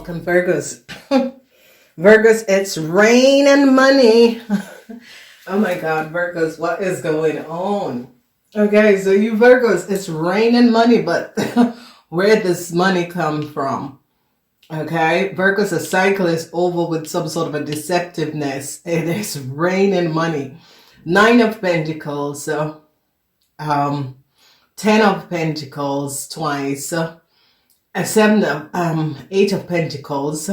Welcome, Virgos. Virgos, it's rain and money. Oh my God, Virgos, what is going on? Okay, so you Virgos, it's rain and money, but where does money come from? Okay, Virgos, a cycle is over with some sort of a deceptiveness. It is rain and money. Nine of Pentacles, 10 of Pentacles twice, Eight of Pentacles.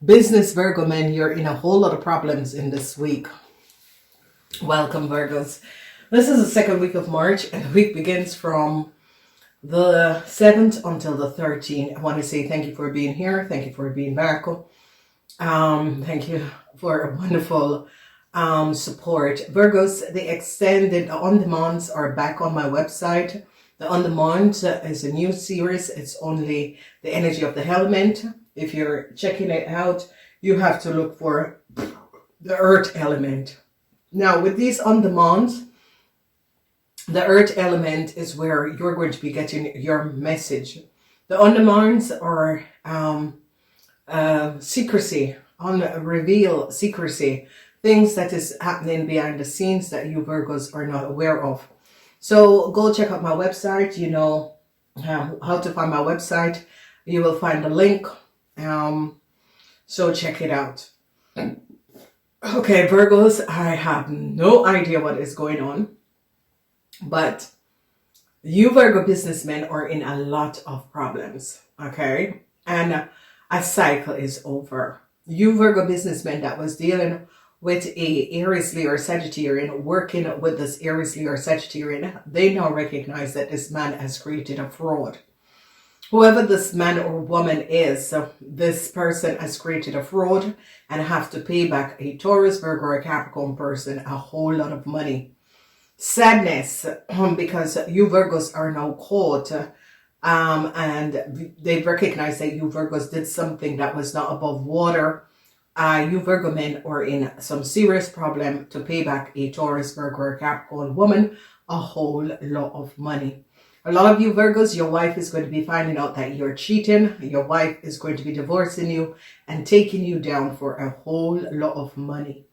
Business, Virgo men, you're in a whole lot of problems in this week. Welcome, Virgos. This is the second week of March, and the week begins from the 7th until the 13th. I want to say thank you for being here. Thank you for being Virgo. Thank you for a wonderful support. Virgos, the extended on-demands are back on my website. The on-demand is a new series. It's only the energy of the element. If you're checking it out, you have to look for the earth element. Now, with these on-demands, the earth element is where you're going to be getting your message. The on-demands are secrecy, unreveal secrecy, things that is happening behind the scenes that you Virgos are not aware of. So go check out my website. You know how to find my website. You will find the link. So check it out. Okay, Virgos, I have no idea what is going on, but you Virgo businessmen are in a lot of problems, okay? And a cycle is over. You Virgo businessmen that was dealing with a Aries, Leo, or Sagittarian, working with this Aries, Leo, or Sagittarian, they now recognize that this man has created a fraud. Whoever this man or woman is, this person has created a fraud and have to pay back a Taurus, Virgo, or Capricorn person a whole lot of money. Sadness, because you Virgos are now caught, and they recognize that you Virgos did something that was not above water. You Virgo men are in some serious problem to pay back a Taurus, Virgo, or Capricorn woman a whole lot of money. A lot of you Virgos, your wife is going to be finding out that you're cheating. Your wife is going to be divorcing you and taking you down for a whole lot of money.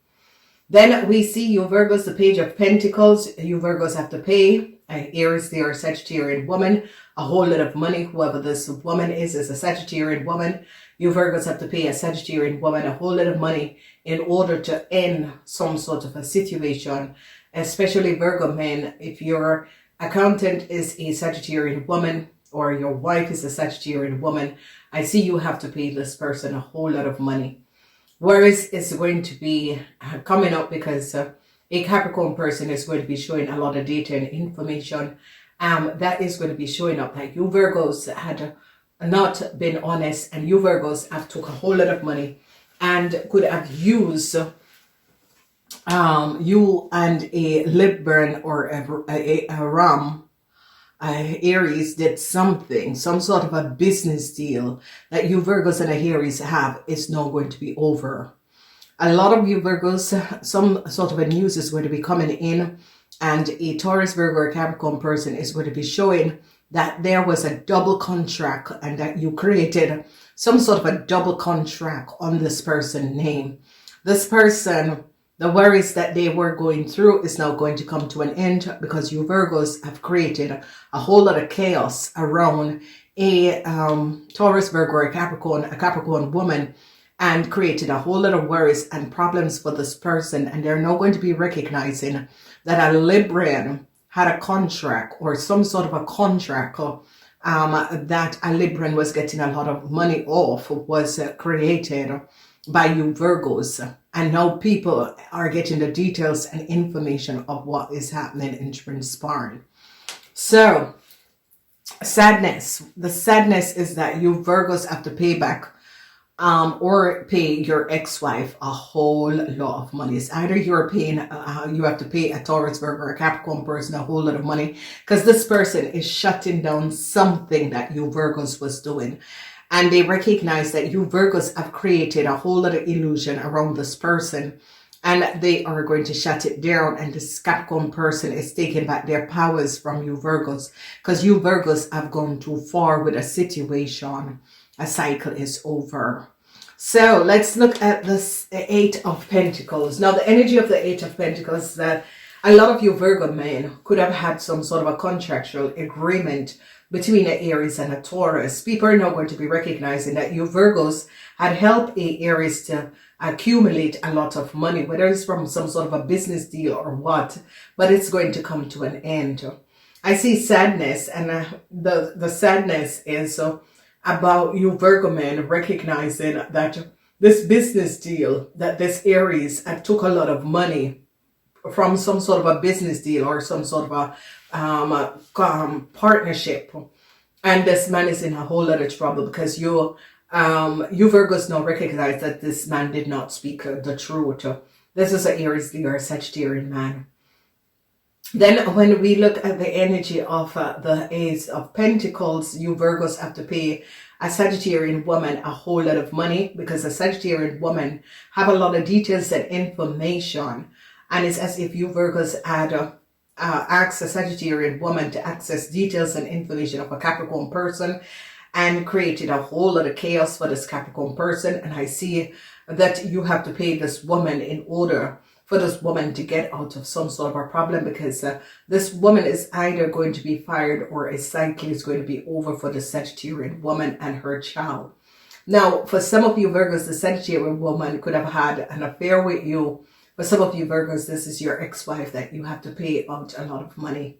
Then we see you Virgos, the Page of Pentacles. You Virgos have to pay an Aries, Leo, or Sagittarian woman a whole lot of money. Whoever this woman is a Sagittarian woman. You Virgos have to pay a Sagittarian woman a whole lot of money in order to end some sort of a situation. Especially Virgo men, if your accountant is a Sagittarian woman or your wife is a Sagittarian woman, I see you have to pay this person a whole lot of money. Whereas it's going to be coming up because a Capricorn person is going to be showing a lot of data and information. That is going to be showing up that you Virgos had not been honest, and you Virgos have took a whole lot of money and could have used you and a Libran or a Ram, Aries did something, some sort of a business deal that you Virgos and a Aries have is now going to be over. A lot of you Virgos, some sort of a news is going to be coming in, and a Taurus, Virgo, or Capricorn person is going to be showing that there was a double contract and that you created some sort of a double contract on this person's name. This person, the worries that they were going through is now going to come to an end because you Virgos have created a whole lot of chaos around a Taurus, Virgo, or a Capricorn woman, and created a whole lot of worries and problems for this person. And they're now going to be recognizing that a Libran had a contract or some sort of a contract that a Libran was getting a lot of money off was created by you Virgos. And now people are getting the details and information of what is happening and transpiring. So, sadness. The sadness is that you Virgos have to pay back or pay your ex-wife a whole lot of money. It's either you're paying, you have to pay a Taurus, Virgo, or a Capricorn person a whole lot of money because this person is shutting down something that you Virgos was doing. And they recognize that you Virgos have created a whole lot of illusion around this person. And they are going to shut it down. And this Capricorn person is taking back their powers from you Virgos. Because you Virgos have gone too far with a situation. a cycle is over. So let's look at this Eight of Pentacles. Now, the energy of the Eight of Pentacles is that a lot of you Virgo men could have had some sort of a contractual agreement between an Aries and a Taurus. People are now going to be recognizing that you Virgos had helped a Aries to accumulate a lot of money, whether it's from some sort of a business deal or what, but it's going to come to an end. I see sadness, and the sadness is about you Virgo men recognizing that this business deal, that this Aries took a lot of money from some sort of a business deal or some sort of a partnership, and this man is in a whole lot of trouble because you Virgos now recognize that this man did not speak the truth. This is an Aries, Leo, or Sagittarian man. Then when we look at the energy of the Ace of Pentacles, you Virgos have to pay a Sagittarian woman a whole lot of money because a Sagittarian woman have a lot of details and information. And it's as if you Virgos had asked a Sagittarian woman to access details and information of a Capricorn person and created a whole lot of chaos for this Capricorn person. And I see that you have to pay this woman in order for this woman to get out of some sort of a problem, because this woman is either going to be fired or a cycle is going to be over for the Sagittarian woman and her child. Now, for some of you Virgos, the Sagittarian woman could have had an affair with you. For some of you Virgos, this is your ex-wife that you have to pay out a lot of money.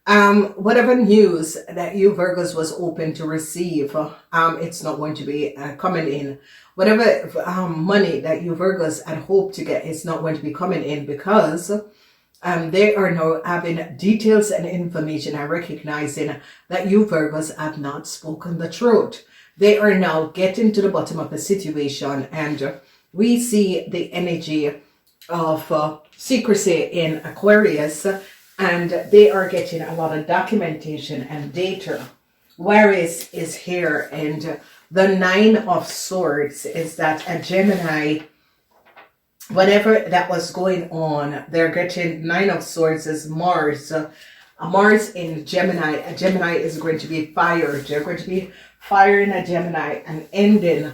Whatever news that you Virgos was open to receive, it's not going to be coming in. Whatever money that you Virgos had hoped to get, it's not going to be coming in because they are now having details and information and recognizing that you Virgos have not spoken the truth. They are now getting to the bottom of the situation, and we see the energy of secrecy in Aquarius, and they are getting a lot of documentation and data. Whereas is here, and the Nine of Swords is that a Gemini, whatever that was going on, they're getting Nine of Swords is Mars. Mars in Gemini. A Gemini is going to be fired. They're going to be firing a Gemini and ending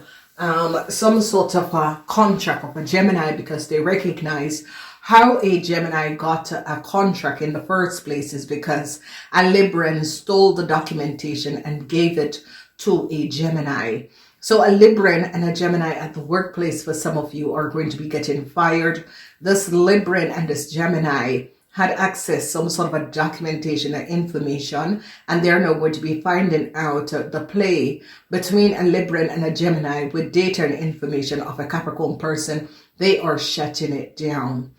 some sort of a contract of a Gemini, because they recognize how a Gemini got a contract in the first place is because a Libran stole the documentation and gave it to a Gemini. So a Libran and a Gemini at the workplace for some of you are going to be getting fired. This Libran and this Gemini had access some sort of a documentation and information, and they're now going to be finding out the play between a Libran and a Gemini with data and information of a Capricorn person. They are shutting it down.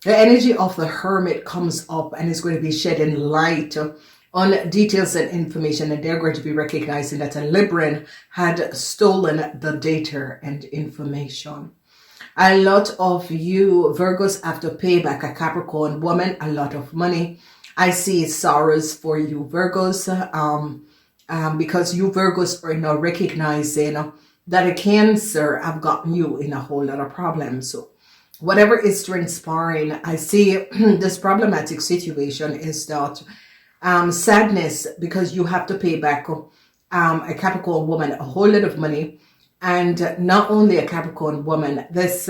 The energy of the Hermit comes up and is going to be shedding light on details and information, and they're going to be recognizing that a Libran had stolen the data and information. A lot of you Virgos have to pay back a Capricorn woman a lot of money. I see sorrows for you Virgos because you Virgos are now recognizing that a Cancer have gotten you in a whole lot of problems. So whatever is transpiring, I see this problematic situation is that sadness, because you have to pay back a Capricorn woman a whole lot of money. And not only a Capricorn woman, this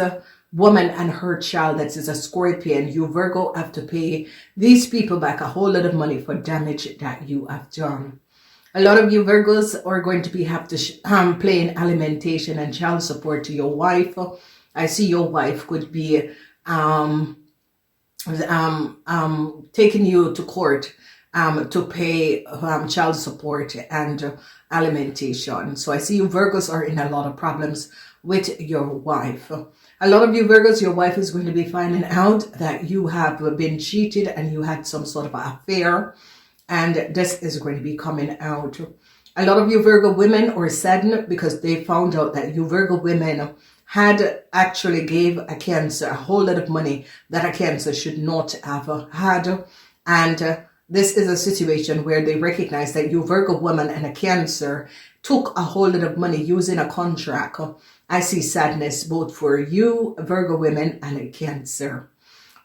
woman and her child that is a Scorpion, you Virgo have to pay these people back a whole lot of money for damage that you have done. A lot of you Virgos are going to have to pay in alimentation and child support to your wife. I see your wife could be taking you to court to pay child support and alimentation. So I see you Virgos are in a lot of problems with your wife. A lot of you Virgos, your wife is going to be finding out that you have been cheated and you had some sort of affair, and this is going to be coming out. A lot of you Virgo women are saddened because they found out that you Virgo women had actually gave a Cancer a whole lot of money that a Cancer should not have had, and this is a situation where they recognize that you Virgo woman and a Cancer took a whole lot of money using a contract. I see sadness both for you Virgo women and a Cancer.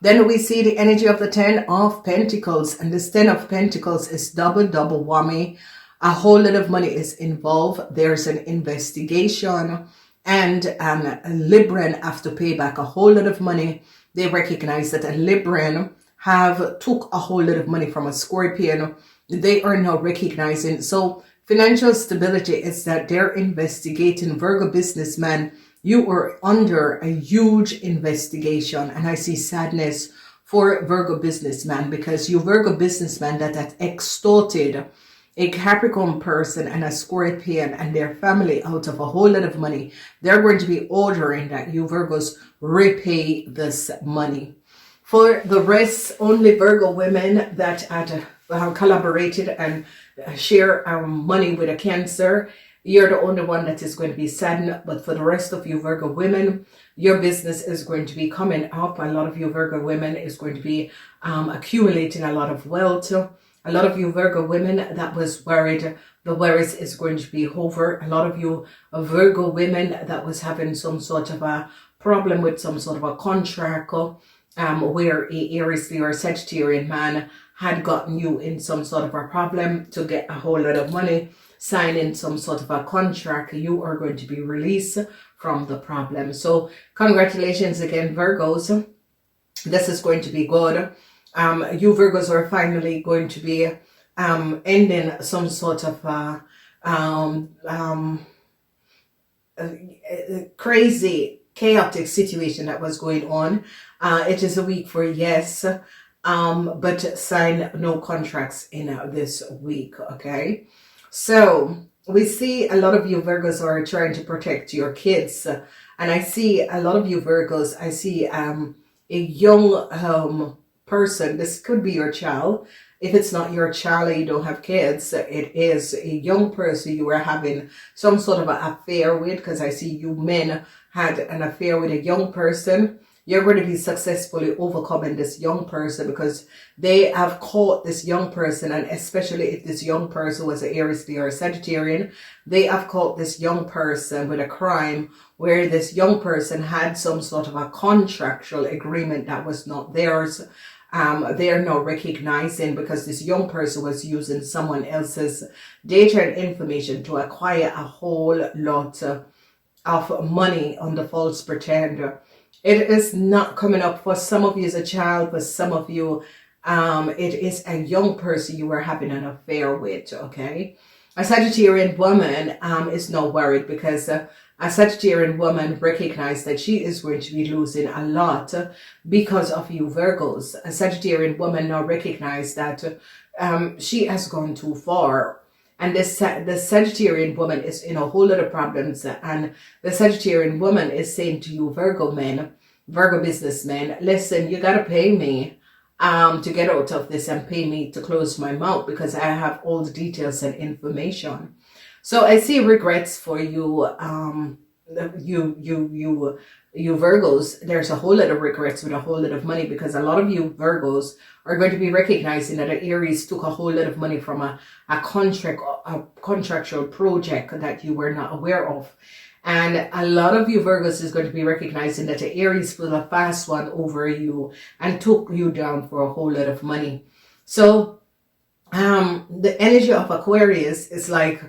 Then we see the energy of the Ten of Pentacles, and this Ten of Pentacles is double whammy. A whole lot of money is involved. There's an investigation, and Libran have to pay back a whole lot of money. They recognize that a Libran have took a whole lot of money from a Scorpion. They are now recognizing. So financial stability is that they're investigating. Virgo businessman, you are under a huge investigation, and I see sadness for Virgo businessman, because you Virgo businessman that extorted a Capricorn person and a Scorpion and their family out of a whole lot of money. They're going to be ordering that you Virgos repay this money. For the rest, only Virgo women that had collaborated and share money with a Cancer, you're the only one that is going to be saddened. But for the rest of you Virgo women, your business is going to be coming up. A lot of you Virgo women is going to be accumulating a lot of wealth. A lot of you Virgo women that was worried, the worries is going to be over. A lot of you Virgo women that was having some sort of a problem with some sort of a contract, where a Aries, Leo, or Sagittarian man had gotten you in some sort of a problem to get a whole lot of money, signing some sort of a contract, you are going to be released from the problem. So congratulations again, Virgos. This is going to be good. You Virgos are finally going to be ending some sort of crazy, chaotic situation that was going on. It is a week for yes, but sign no contracts in this week, okay? So we see a lot of you Virgos are trying to protect your kids, and I see a lot of you Virgos, I see a young person. This could be your child. If it's not your child and you don't have kids, it is a young person you are having some sort of an affair with, because I see you men had an affair with a young person. You're going to be successfully overcoming this young person, because they have caught this young person, and especially if this young person was an Aries, Leo, or Sagittarian, they have caught this young person with a crime where this young person had some sort of a contractual agreement that was not theirs. They are now recognizing, because this young person was using someone else's data and information to acquire a whole lot of money under false pretender. It is not coming up for some of you as a child, but some of you, it is a young person you were having an affair with, okay? A Sagittarian woman is not worried, because a Sagittarian woman recognizes that she is going to be losing a lot because of you Virgos. A Sagittarian woman now recognizes that she has gone too far. And the Sagittarian woman is in a whole lot of problems. And the Sagittarian woman is saying to you Virgo men, Virgo businessmen, listen, you got to pay me to get out of this, and pay me to close my mouth, because I have all the details and information. So I see regrets for you, you Virgos. There's a whole lot of regrets with a whole lot of money, because a lot of you Virgos are going to be recognizing that an Aries took a whole lot of money from a contractual project that you were not aware of. And a lot of you Virgos is going to be recognizing that the Aries was a fast one over you and took you down for a whole lot of money. So the energy of Aquarius is like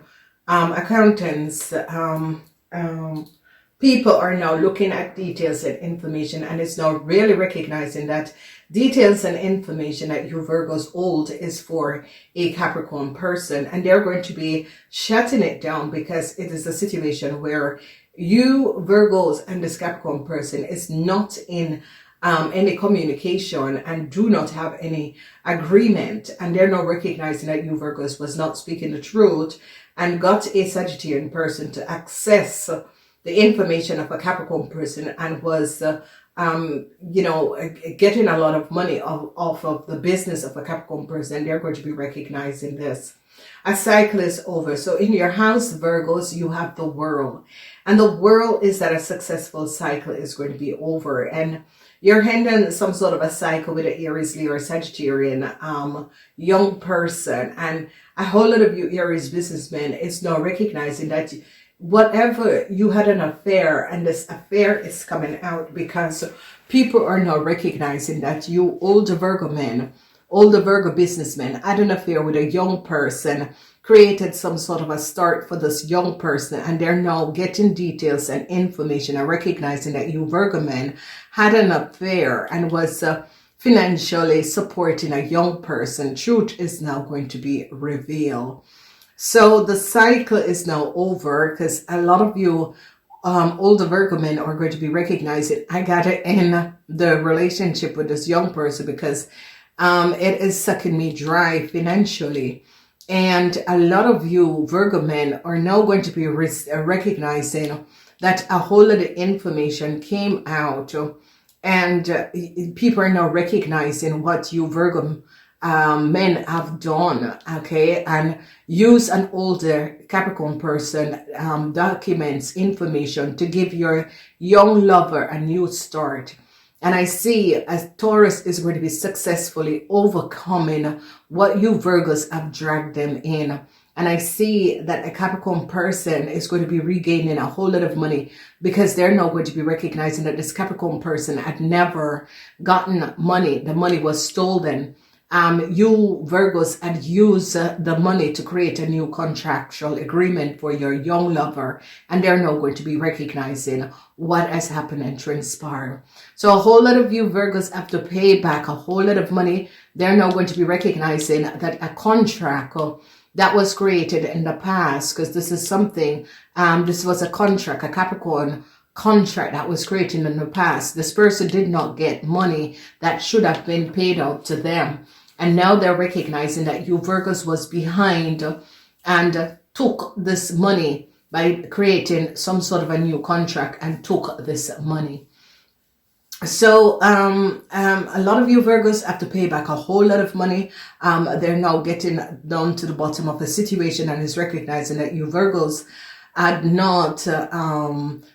accountants, people are now looking at details and information, and it's now really recognizing that details and information that you Virgos hold is for a Capricorn person, and they're going to be shutting it down, because it is a situation where you Virgos and this Capricorn person is not in any communication and do not have any agreement, and they're now recognizing that you Virgos was not speaking the truth and got a Sagittarian person to access the information of a Capricorn person, and was getting a lot of money off of the business of a Capricorn person. They're going to be recognizing this. A cycle is over. So in your house, Virgos, you have the world, and the world is that a successful cycle is going to be over, and you're ending some sort of a cycle with an Aries, Leo, or Sagittarian young person, and a whole lot of you Aries businessmen is now recognizing that whatever you had an affair, and this affair is coming out, because people are now recognizing that you older Virgo men, older Virgo businessmen had an affair with a young person created some sort of a start for this young person, and they're now getting details and information and recognizing that you Virgo men had an affair and was financially supporting a young person. Truth is now going to be revealed. So the cycle is now over, because a lot of you older Virgo men are going to be recognizing, I gotta end the relationship with this young person because it is sucking me dry financially. And a lot of you Virgo men are now going to be recognizing that a whole lot of information came out, and people are now recognizing what you Virgo men have done, okay, and use an older Capricorn person documents, information to give your young lover a new start. And I see as Taurus is going to be successfully overcoming what you Virgos have dragged them in. And I see that a Capricorn person is going to be regaining a whole lot of money, because they're now going to be recognizing that this Capricorn person had never gotten money. The money was stolen. You Virgos had used the money to create a new contractual agreement for your young lover, and they're now going to be recognizing what has happened and transpired. So a whole lot of you Virgos have to pay back a whole lot of money. They're now going to be recognizing that a contract that was created in the past, because this is something, this was a contract, a Capricorn contract that was created in the past. This person did not get money that should have been paid out to them. And now they're recognizing that you Virgos was behind and took this money by creating some sort of a new contract and took this money. So a lot of you Virgos have to pay back a whole lot of money. They're now getting down to the bottom of the situation and is recognizing that you Virgos had not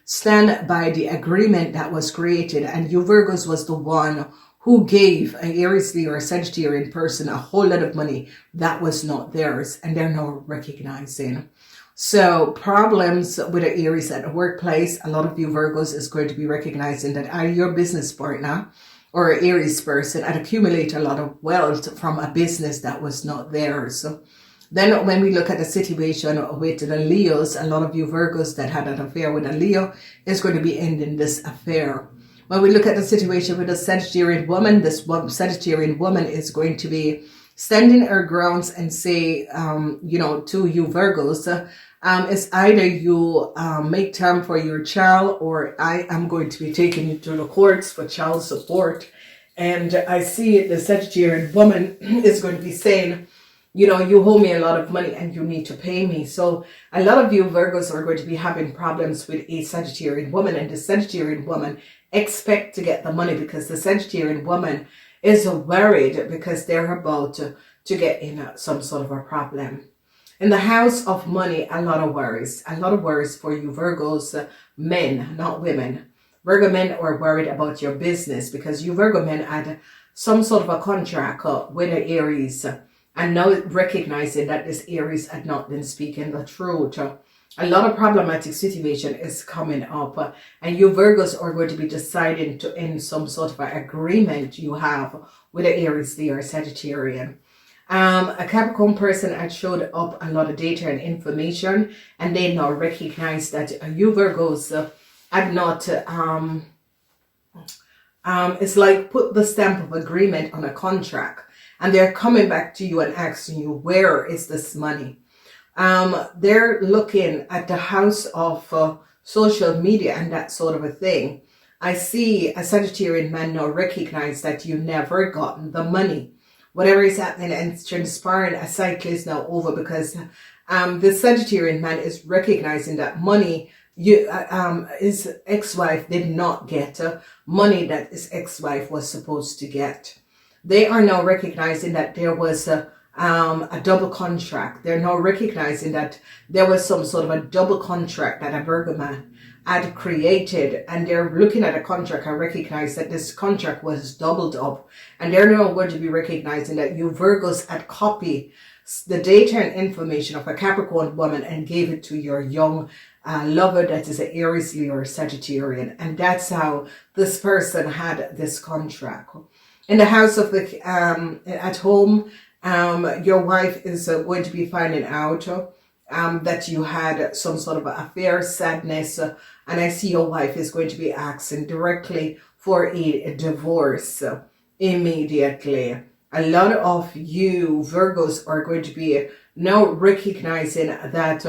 stand by the agreement that was created, and you Virgos was the one who gave an Aries, Leo, or Sagittarian person a whole lot of money that was not theirs, and they're now recognizing. So problems with an Aries at the workplace, a lot of you Virgos is going to be recognizing that either your business partner or an Aries person had accumulated a lot of wealth from a business that was not theirs. So then when we look at the situation with the Leos, a lot of you Virgos that had an affair with a Leo is going to be ending this affair. When we look at the situation with a Sagittarian woman, this Sagittarian woman is going to be standing her grounds and say, to you Virgos, it's either you make time for your child, or I am going to be taking you to the courts for child support. And I see the Sagittarian woman is going to be saying, you owe me a lot of money and you need to pay me. So a lot of you Virgos are going to be having problems with a Sagittarian woman, and the Sagittarian woman expect to get the money, because the Sagittarian woman is worried because they're about to get in some sort of a problem. In the house of money, a lot of worries for you Virgos, men, not women. Virgo men are worried about your business, because you Virgo men had some sort of a contract with an Aries, and now recognizing that this Aries had not been speaking the truth. A lot of problematic situation is coming up, and you Virgos are going to be deciding to end some sort of an agreement you have with an Aries, Leo, or Sagittarian. A Capricorn person had showed up a lot of data and information, and they now recognize that you Virgos had not, it's like put the stamp of agreement on a contract, and they're coming back to you and asking you, where is this money? They're looking at the house of social media and that sort of a thing. I see a Sagittarian man now recognize that you never gotten the money. Whatever is happening and transpiring, a cycle is now over, because the Sagittarian man is recognizing that money his ex-wife did not get, money that his ex-wife was supposed to get. They are now recognizing that there was a double contract. They're now recognizing that there was some sort of a double contract that a Virgo man had created, and they're looking at a contract and recognize that this contract was doubled up, and they're now going to be recognizing that you Virgos had copied the data and information of a Capricorn woman and gave it to your young lover that is an Aries, Leo, or Sagittarian, and that's how this person had this contract. In the house of the at home, Your wife is going to be finding out that you had some sort of affair, sadness, and I see your wife is going to be asking directly for a divorce immediately. A lot of you Virgos are going to be now recognizing that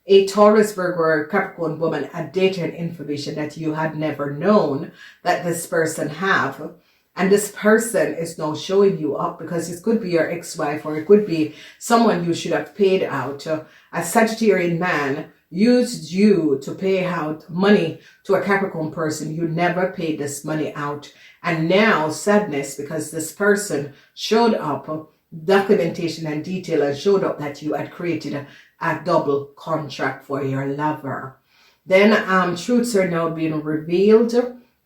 a Taurus, Virgo, or Capricorn woman had data and information that you had never known that this person have. And this person is now showing you up because it could be your ex-wife or it could be someone you should have paid out. A Sagittarian man used you to pay out money to a Capricorn person. You never paid this money out. And now sadness because this person showed up, documentation and detail, and showed up that you had created a double contract for your lover. Then truths are now being revealed.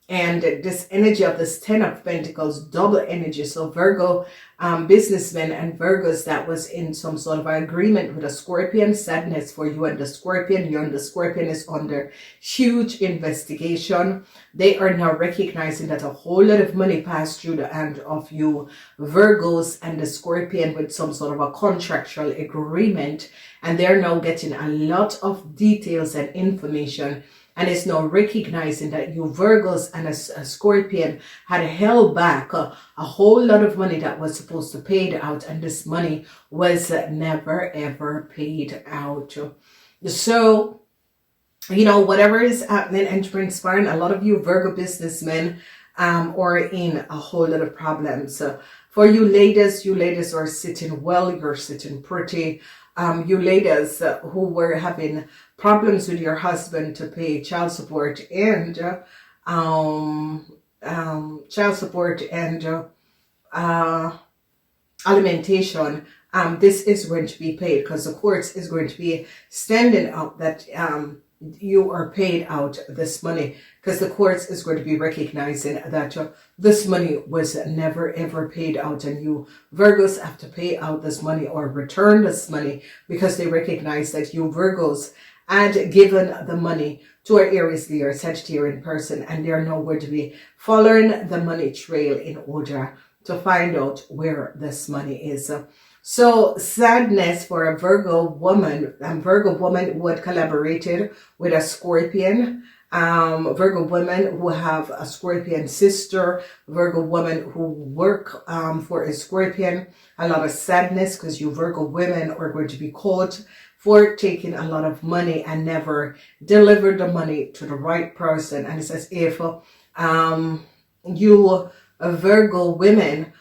And this energy of this 10 of Pentacles, double energy. So Virgo businessmen and Virgos that was in some sort of agreement with a Scorpion, sadness for you and the Scorpion. You and the Scorpion is under huge investigation. They are now recognizing that a whole lot of money passed through the hand of you Virgos and the Scorpion with some sort of a contractual agreement. And they're now getting a lot of details and information. And it's now recognizing that you Virgos and a Scorpion had held back a whole lot of money that was supposed to pay out. And this money was never, ever paid out. So, you know, whatever is happening and transpiring, a lot of you Virgo businessmen are in a whole lot of problems. For you ladies are sitting well, you're sitting pretty. You ladies who were having problems with your husband to pay child support and alimentation, this is going to be paid because the courts is going to be standing up that you are paid out this money, because the courts is going to be recognizing that this money was never ever paid out, and you Virgos have to pay out this money or return this money because they recognize that you Virgos had given the money to an Aries, Leo, Sagittarian person, and they're now going to be following the money trail in order to find out where this money is. So sadness for a Virgo woman who had collaborated with a Scorpion, Virgo women who have a Scorpion sister, Virgo women who work for a Scorpion. A lot of sadness because you Virgo women are going to be caught for taking a lot of money and never delivered the money to the right person. And it's as if you Virgo women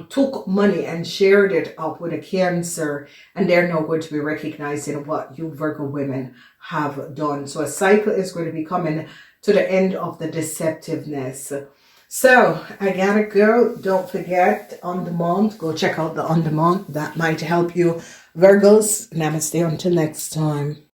took money and shared it up with a Cancer, and they're now going to be recognizing what you Virgo women have done. So a cycle is going to be coming to the end of the deceptiveness. So I gotta go. Don't forget On Demand. Go check out the On Demand. That might help you Virgos. Namaste until next time.